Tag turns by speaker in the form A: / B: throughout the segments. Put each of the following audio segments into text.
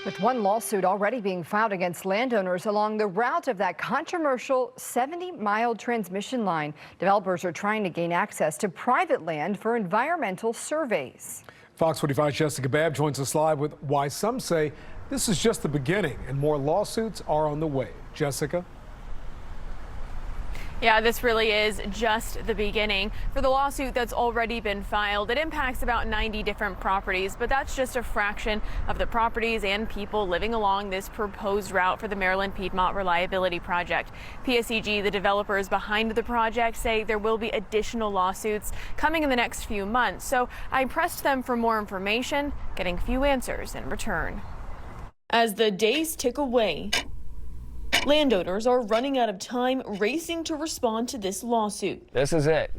A: With one lawsuit already being filed against landowners along the route of that controversial 70-mile transmission line, developers are trying to gain access to private land for environmental surveys.
B: Fox 45's Jessica Babb joins us live with why some say this is just the beginning and more lawsuits are on the way. Jessica?
C: Yeah, this really is just the beginning. For the lawsuit that's already been filed, it impacts about 90 different properties, but that's just a fraction of the properties and people living along this proposed route for the Maryland Piedmont Reliability Project. PSEG, the developers behind the project, say there will be additional lawsuits coming in the next few months. So I pressed them for more information, getting few answers in return. As the days tick away, landowners are running out of time racing to respond to this lawsuit.
D: This is it.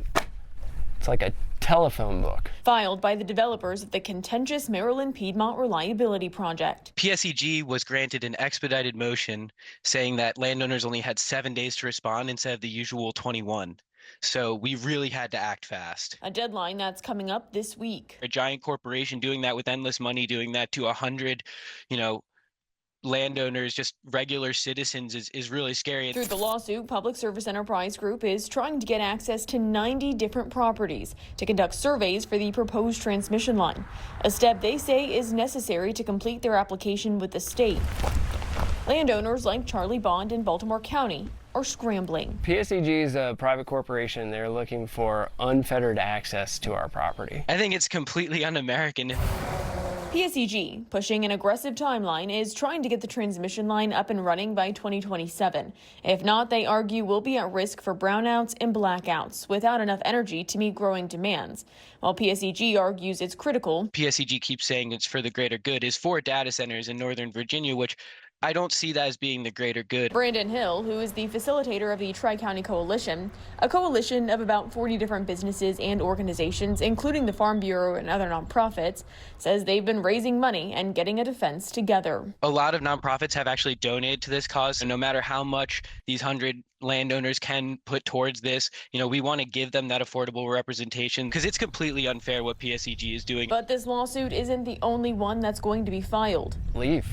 D: It's like a telephone book.
C: Filed by the developers of the contentious Maryland Piedmont Reliability Project.
E: PSEG was granted an expedited motion saying that landowners only had 7 days to respond instead of the usual 21. So we really had to act fast.
C: A deadline that's coming up this week.
E: A giant corporation doing that with endless money, doing that to 100, landowners, just regular citizens, is really scary.
C: Through the lawsuit, Public Service Enterprise Group is trying to get access to 90 different properties to conduct surveys for the proposed transmission line, a step they say is necessary to complete their application with the state. Landowners like Charlie Bond in Baltimore County are scrambling.
D: PSEG is a private corporation. They're looking for unfettered access to our property.
E: I think it's completely un-American.
C: PSEG, pushing an aggressive timeline, is trying to get the transmission line up and running by 2027. If not, they argue we'll be at risk for brownouts and blackouts without enough energy to meet growing demands. While PSEG argues it's critical.
E: PSEG keeps saying it's for the greater good, is for data centers in Northern Virginia, which I don't see that as being the greater good.
C: Brandon Hill, who is the facilitator of the Tri-County Coalition, a coalition of about 40 different businesses and organizations, including the Farm Bureau and other nonprofits, says they've been raising money and getting a defense together.
E: A lot of nonprofits have actually donated to this cause, and no matter how much these 100 landowners can put towards this, we want to give them that affordable representation because it's completely unfair what PSEG is doing.
C: But this lawsuit isn't the only one that's going to be filed.
D: Leave.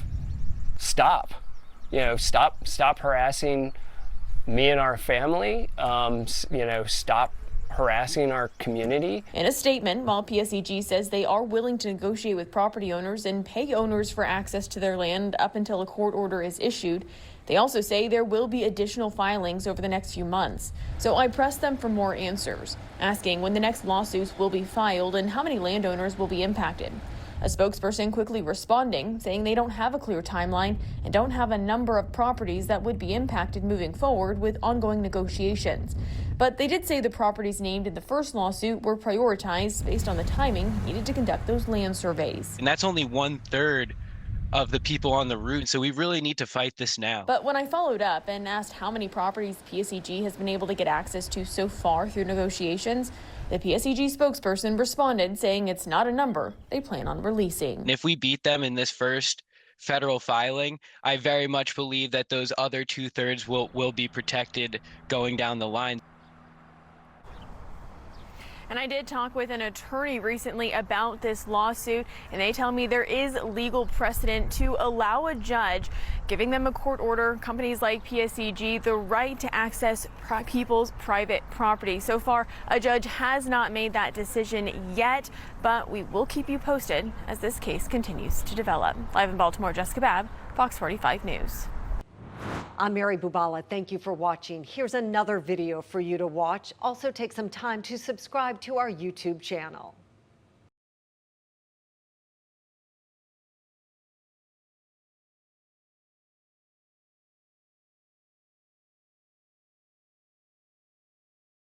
D: Stop. Stop harassing me and our family. Stop harassing our community.
C: In a statement, while PSEG says they are willing to negotiate with property owners and pay owners for access to their land up until a court order is issued, they also say there will be additional filings over the next few months. So I pressed them for more answers, asking when the next lawsuits will be filed and how many landowners will be impacted. A spokesperson quickly responding, saying they don't have a clear timeline and don't have a number of properties that would be impacted moving forward with ongoing negotiations. But they did say the properties named in the first lawsuit were prioritized based on the timing needed to conduct those land surveys.
E: And that's only 1/3 of the people on the route, so we really need to fight this now.
C: But when I followed up and asked how many properties PSEG has been able to get access to so far through negotiations, the PSEG spokesperson responded saying it's not a number they plan on releasing.
E: If we beat them in this first federal filing, I very much believe that those other 2/3 will be protected going down the line.
C: And I did talk with an attorney recently about this lawsuit, and they tell me there is legal precedent to allow a judge giving them a court order, companies like PSEG, the right to access people's private property. So far, a judge has not made that decision yet, but we will keep you posted as this case continues to develop. Live in Baltimore, Jessica Babb, Fox 45 News.
F: I'm Mary Bubala. Thank you for watching. Here's another video for you to watch. Also take some time to subscribe to our YouTube channel.